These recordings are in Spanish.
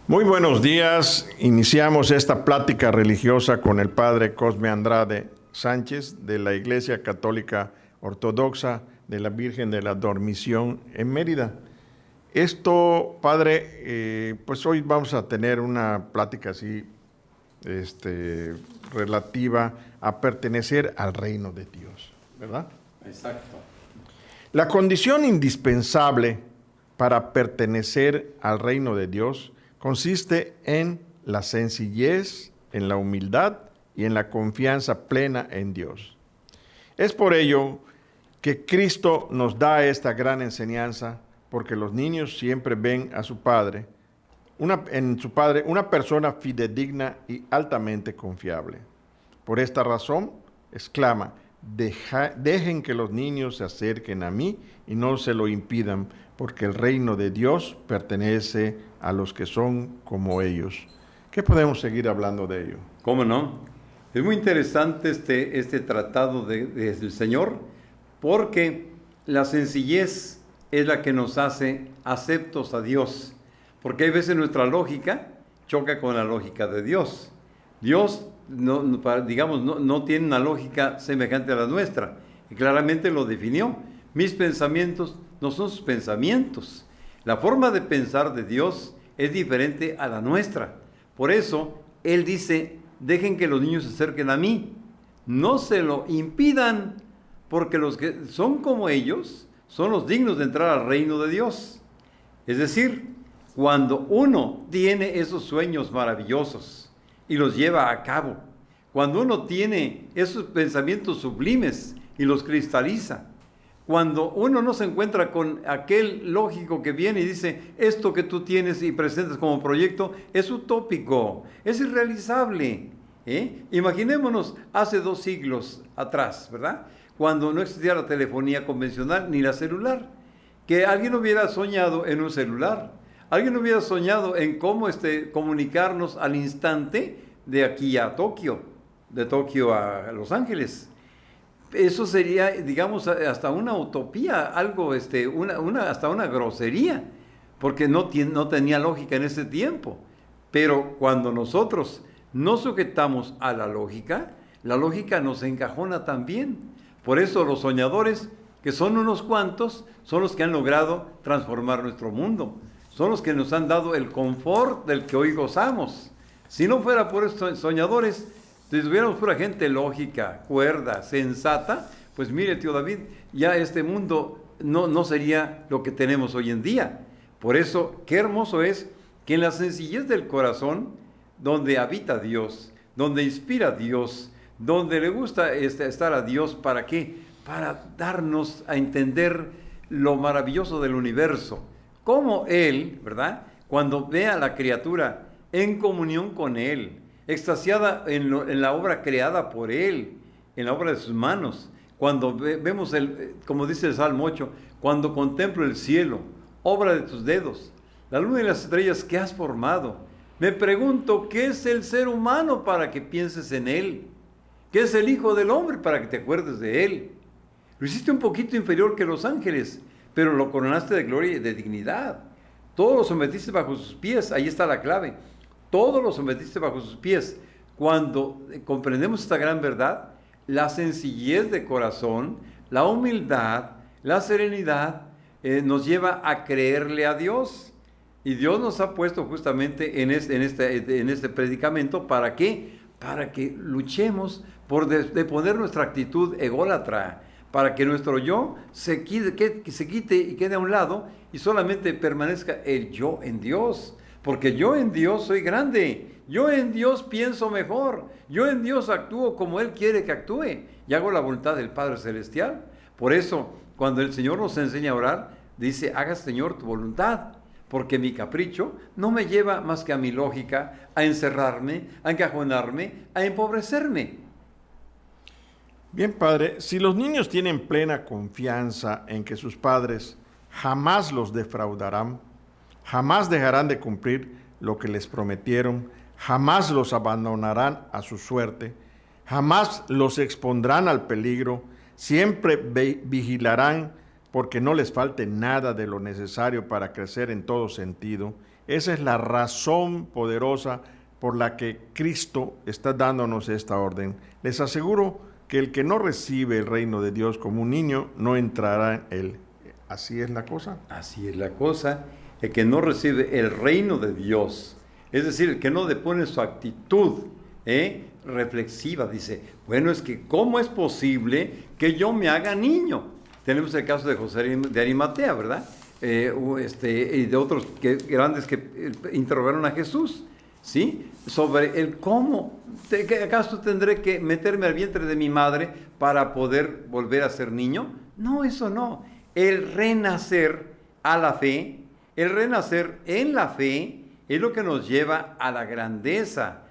Muy buenos días. Iniciamos esta plática religiosa con el padre Cosme Andrade Sánchez de la Iglesia Católica Ortodoxa de la Virgen de la Dormición en Mérida. Esto, padre, pues hoy vamos a tener una plática así, relativa a pertenecer al reino de Dios, ¿verdad? Exacto. La condición indispensable para pertenecer al reino de Dios consiste en la sencillez, en la humildad y en la confianza plena en Dios. Es por ello que Cristo nos da esta gran enseñanza, porque los niños siempre ven a su Padre, en su Padre, una persona fidedigna y altamente confiable. Por esta razón, exclama: dejen que los niños se acerquen a mí y no se lo impidan, porque el reino de Dios pertenece a los que son como ellos. ¿Qué podemos seguir hablando de ello? ¿Cómo no? Es muy interesante este tratado del Señor, porque la sencillez es la que nos hace aceptos a Dios. Porque hay veces nuestra lógica choca con la lógica de Dios. Dios, no tiene una lógica semejante a la nuestra. Y claramente lo definió. Mis pensamientos no son sus pensamientos. La forma de pensar de Dios es diferente a la nuestra. Por eso, Él dice: dejen que los niños se acerquen a mí. No se lo impidan, porque los que son como ellos son los dignos de entrar al reino de Dios. Es decir, cuando uno tiene esos sueños maravillosos y los lleva a cabo, cuando uno tiene esos pensamientos sublimes y los cristaliza, cuando uno no se encuentra con aquel lógico que viene y dice: esto que tú tienes y presentas como proyecto es utópico, es irrealizable. Imaginémonos hace 2 siglos atrás, ¿verdad? Cuando no existía la telefonía convencional ni la celular, que alguien hubiera soñado en un celular, alguien hubiera soñado en cómo comunicarnos al instante de aquí a Tokio, de Tokio a Los Ángeles. Eso sería, digamos, hasta una utopía, algo, hasta una grosería, porque no tenía lógica en ese tiempo. Pero cuando nosotros nos sujetamos a la lógica nos encajona también. Por eso los soñadores, que son unos cuantos, son los que han logrado transformar nuestro mundo. Son los que nos han dado el confort del que hoy gozamos. Si no fuera por estos soñadores, si tuviéramos pura gente lógica, cuerda, sensata, pues mire, tío David, ya este mundo no sería lo que tenemos hoy en día. Por eso, qué hermoso es que en la sencillez del corazón, donde habita Dios, donde inspira a Dios, donde le gusta estar a Dios, ¿para qué? Para darnos a entender lo maravilloso del universo. Cómo Él, ¿verdad?, cuando ve a la criatura en comunión con Él, extasiada en la obra creada por Él, en la obra de sus manos, cuando vemos, como dice el Salmo 8, cuando contemplo el cielo, obra de tus dedos, la luna y las estrellas que has formado, me pregunto: ¿qué es el ser humano para que pienses en él? ¿Qué es el Hijo del Hombre para que te acuerdes de él? Lo hiciste un poquito inferior que los ángeles, pero lo coronaste de gloria y de dignidad. Todo lo sometiste bajo sus pies. Ahí está la clave. Todo lo sometiste bajo sus pies. Cuando comprendemos esta gran verdad, la sencillez de corazón, la humildad, la serenidad, nos lleva a creerle a Dios. Y Dios nos ha puesto justamente en este predicamento. ¿Para qué? Para que luchemos por poner nuestra actitud ególatra, para que nuestro yo se quite y quede a un lado y solamente permanezca el yo en Dios. Porque yo en Dios soy grande, yo en Dios pienso mejor, yo en Dios actúo como Él quiere que actúe y hago la voluntad del Padre Celestial. Por eso, cuando el Señor nos enseña a orar, dice: haga, Señor, tu voluntad, porque mi capricho no me lleva más que a mi lógica, a encerrarme, a encajonarme, a empobrecerme. Bien, padre, si los niños tienen plena confianza en que sus padres jamás los defraudarán, jamás dejarán de cumplir lo que les prometieron, jamás los abandonarán a su suerte, jamás los expondrán al peligro, siempre vigilarán porque no les falte nada de lo necesario para crecer en todo sentido. Esa es la razón poderosa por la que Cristo está dándonos esta orden. Les aseguro que el que no recibe el reino de Dios como un niño no entrará en él. ¿Así es la cosa? Así es la cosa. El que no recibe el reino de Dios, es decir, el que no depone su actitud reflexiva, dice, bueno, es que ¿cómo es posible que yo me haga niño? Tenemos el caso de José de Arimatea, ¿verdad? Y de otros grandes que interrogaron a Jesús, ¿sí? Sobre el cómo, ¿acaso tendré que meterme al vientre de mi madre para poder volver a ser niño? No, eso no. El renacer a la fe, el renacer en la fe, es lo que nos lleva a la grandeza,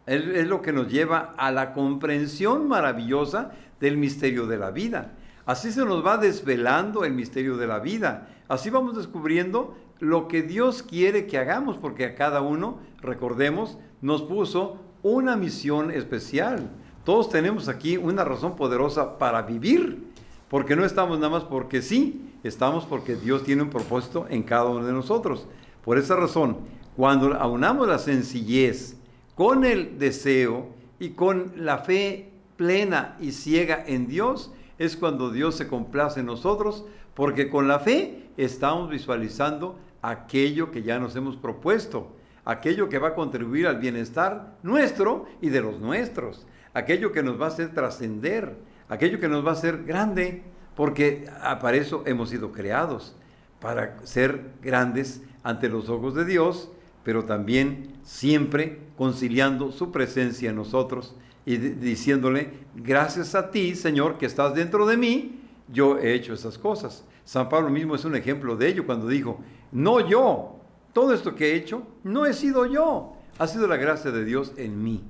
es lo que nos lleva a la comprensión maravillosa del misterio de la vida. Así se nos va desvelando el misterio de la vida. Así vamos descubriendo lo que Dios quiere que hagamos, porque a cada uno, recordemos, nos puso una misión especial. Todos tenemos aquí una razón poderosa para vivir, porque no estamos nada más porque sí, estamos porque Dios tiene un propósito en cada uno de nosotros. Por esa razón, cuando aunamos la sencillez con el deseo y con la fe plena y ciega en Dios, es cuando Dios se complace en nosotros, porque con la fe estamos visualizando aquello que ya nos hemos propuesto, aquello que va a contribuir al bienestar nuestro y de los nuestros, aquello que nos va a hacer trascender, aquello que nos va a hacer grande, porque para eso hemos sido creados, para ser grandes ante los ojos de Dios, pero también siempre conciliando su presencia en nosotros y diciéndole, gracias a ti, Señor, que estás dentro de mí, yo he hecho esas cosas. San Pablo mismo es un ejemplo de ello cuando dijo, no yo, todo esto que he hecho, no he sido yo, ha sido la gracia de Dios en mí.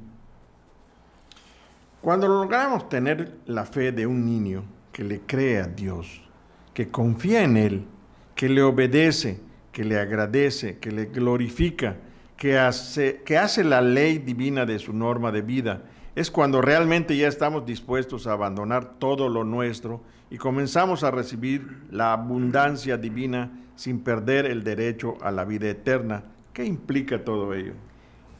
Cuando logramos tener la fe de un niño que le cree a Dios, que confía en Él, que le obedece, que le agradece, que le glorifica, que hace la ley divina de su norma de vida, es cuando realmente ya estamos dispuestos a abandonar todo lo nuestro y comenzamos a recibir la abundancia divina sin perder el derecho a la vida eterna. ¿Qué implica todo ello?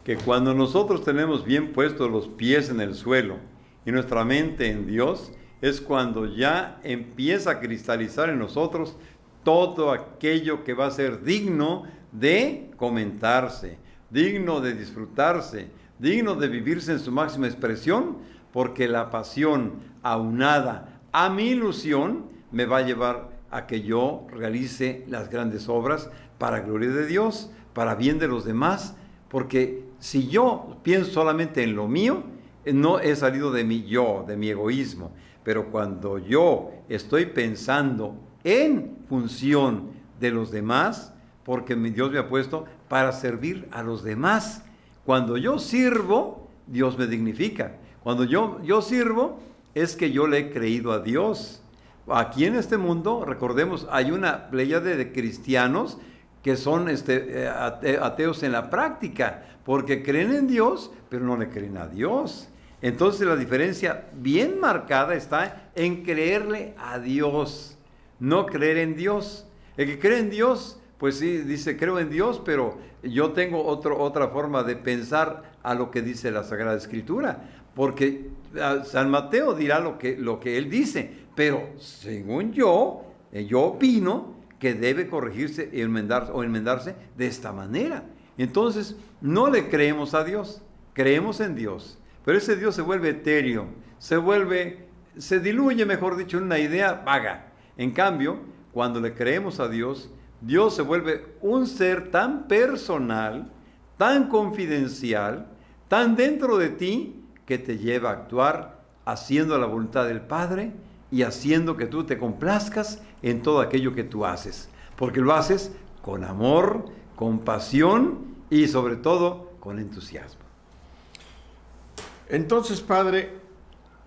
Que cuando nosotros tenemos bien puestos los pies en el suelo y nuestra mente en Dios, es cuando ya empieza a cristalizar en nosotros todo aquello que va a ser digno de comentarse, digno de disfrutarse, digno de vivirse en su máxima expresión, porque la pasión aunada a mi ilusión me va a llevar a que yo realice las grandes obras para gloria de Dios, para bien de los demás, porque si yo pienso solamente en lo mío, no he salido de mi yo, de mi egoísmo, pero cuando yo estoy pensando en función de los demás, porque mi Dios me ha puesto para servir a los demás. Cuando yo sirvo, Dios me dignifica. Cuando yo sirvo, es que yo le he creído a Dios. Aquí en este mundo, recordemos, hay una pléyade de cristianos que son ateos en la práctica, porque creen en Dios, pero no le creen a Dios. Entonces la diferencia bien marcada está en creerle a Dios, no creer en Dios. El que cree en Dios, pues sí, dice, creo en Dios, pero yo tengo otra forma de pensar a lo que dice la Sagrada Escritura, porque San Mateo dirá lo que él dice, pero según yo opino que debe corregirse y enmendarse de esta manera. Entonces, no le creemos a Dios, creemos en Dios, pero ese Dios se vuelve etéreo, se diluye, mejor dicho, en una idea vaga. En cambio, cuando le creemos a Dios, Dios se vuelve un ser tan personal, tan confidencial, tan dentro de ti, que te lleva a actuar haciendo la voluntad del Padre y haciendo que tú te complazcas en todo aquello que tú haces. Porque lo haces con amor, con pasión y sobre todo con entusiasmo. Entonces, Padre,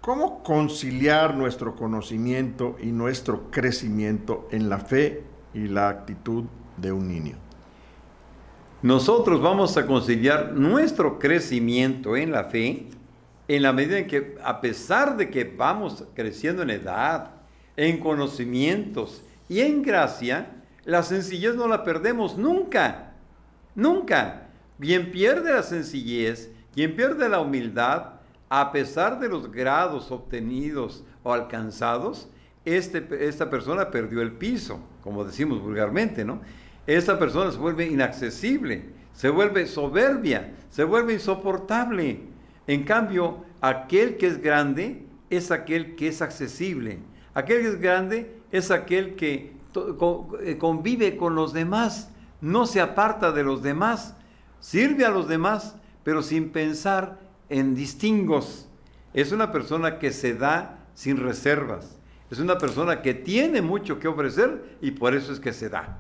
¿cómo conciliar nuestro conocimiento y nuestro crecimiento en la fe y la actitud de un niño? Nosotros vamos a conciliar nuestro crecimiento en la fe en la medida en que, a pesar de que vamos creciendo en edad, en conocimientos Y en gracia, la sencillez no la perdemos nunca, nunca. Quien pierde la sencillez, quien pierde la humildad, a pesar de los grados obtenidos o alcanzados, esta persona perdió el piso, como decimos vulgarmente, ¿no? Esta persona se vuelve inaccesible, se vuelve soberbia, se vuelve insoportable. En cambio, aquel que es grande es aquel que es accesible. Aquel que es grande es aquel que convive con los demás, no se aparta de los demás, sirve a los demás, pero sin pensar en distingos. Es una persona que se da sin reservas. Es una persona que tiene mucho que ofrecer y por eso es que se da.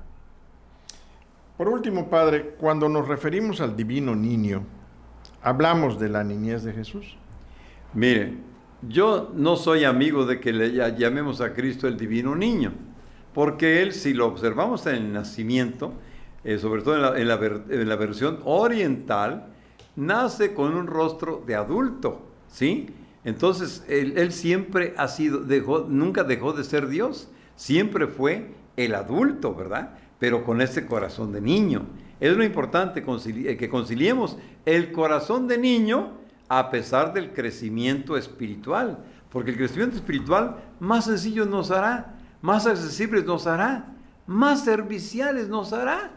Por último, Padre, cuando nos referimos al divino niño, ¿hablamos de la niñez de Jesús? Mire, yo no soy amigo de que le llamemos a Cristo el divino niño, porque él, si lo observamos en el nacimiento, sobre todo en la versión oriental, nace con un rostro de adulto, ¿sí? Entonces, él siempre ha sido, nunca dejó de ser Dios, siempre fue el adulto, ¿verdad? Pero con ese corazón de niño. Es lo importante que conciliemos el corazón de niño a pesar del crecimiento espiritual, porque el crecimiento espiritual más sencillo nos hará, más accesibles nos hará, más serviciales nos hará.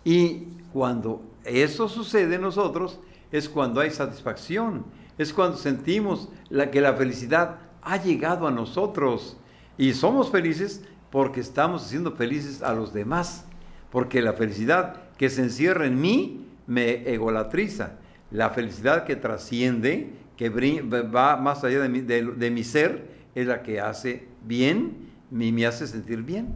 Y cuando eso sucede en nosotros, es cuando hay satisfacción, es cuando sentimos que la felicidad ha llegado a nosotros. Y somos felices porque estamos haciendo felices a los demás, porque la felicidad que se encierra en mí me egolatriza. La felicidad que trasciende, que va más allá de mi ser, es la que hace bien, me hace sentir bien.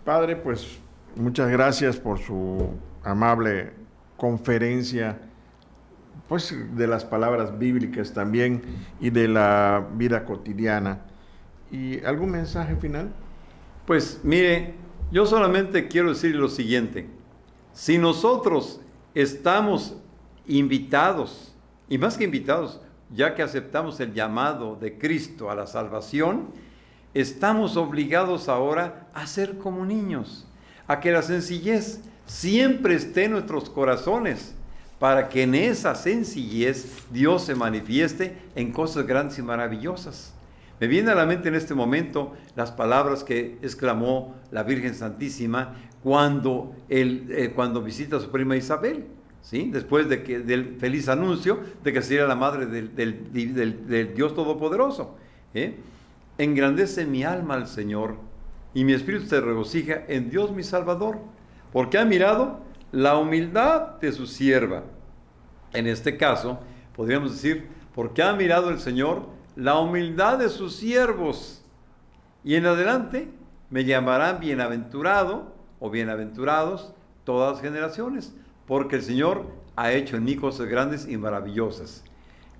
Padre, pues muchas gracias por su amable conferencia, pues de las palabras bíblicas también y de la vida cotidiana. ¿Y algún mensaje final? Pues mire, yo solamente quiero decir lo siguiente. Si nosotros estamos invitados, y más que invitados, ya que aceptamos el llamado de Cristo a la salvación, estamos obligados ahora a ser como niños, a que la sencillez siempre esté en nuestros corazones, para que en esa sencillez Dios se manifieste en cosas grandes y maravillosas. Me viene a la mente en este momento las palabras que exclamó la Virgen Santísima cuando visita a su prima Isabel, ¿sí? Después del feliz anuncio de que sería la madre del Dios Todopoderoso. Engrandece mi alma al Señor y mi espíritu se regocija en Dios mi Salvador, porque ha mirado la humildad de su sierva. En este caso, podríamos decir, porque ha mirado el Señor la humildad de sus siervos. Y en adelante me llamarán bienaventurado o bienaventurados todas las generaciones, porque el Señor ha hecho en mí cosas grandes y maravillosas.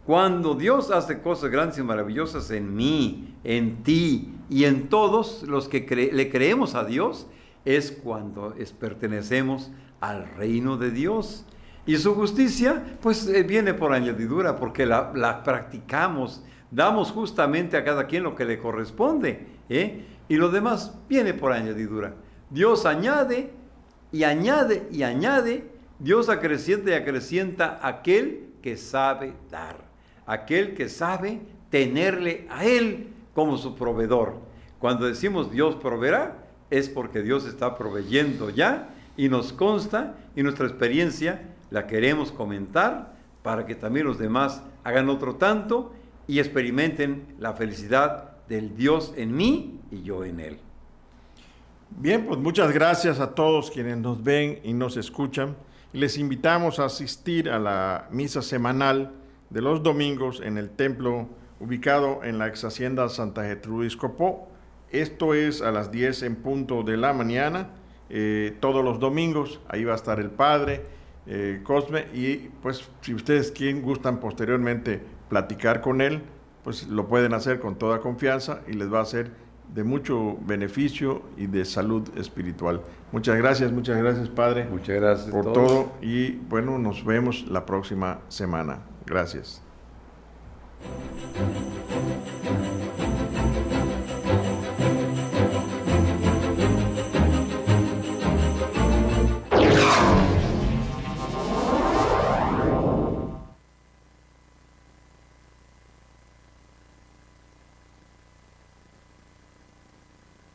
Cuando Dios hace cosas grandes y maravillosas en mí, en ti y en todos los que le creemos a Dios, es cuando pertenecemos al reino de Dios. Y su justicia, pues viene por añadidura, porque la practicamos, damos justamente a cada quien lo que le corresponde, y lo demás viene por añadidura. Dios añade y añade y añade, Dios acrecienta y acrecienta aquel que sabe dar, aquel que sabe tenerle a Él como su proveedor. Cuando decimos Dios proveerá, es porque Dios está proveyendo ya, y nos consta, y nuestra experiencia la queremos comentar para que también los demás hagan otro tanto y experimenten la felicidad del Dios en mí y yo en Él. Bien, pues muchas gracias a todos quienes nos ven y nos escuchan. Les invitamos a asistir a la misa semanal de los domingos en el templo ubicado en la ex hacienda Santa Gertrudis Copó. Esto es a las 10 en punto de la mañana, todos los domingos. Ahí va a estar el Padre Cosme, y pues si ustedes gustan posteriormente platicar con él, pues lo pueden hacer con toda confianza y les va a ser de mucho beneficio y de salud espiritual. Muchas gracias, Padre. Muchas gracias por todo, y bueno, nos vemos la próxima semana. Gracias.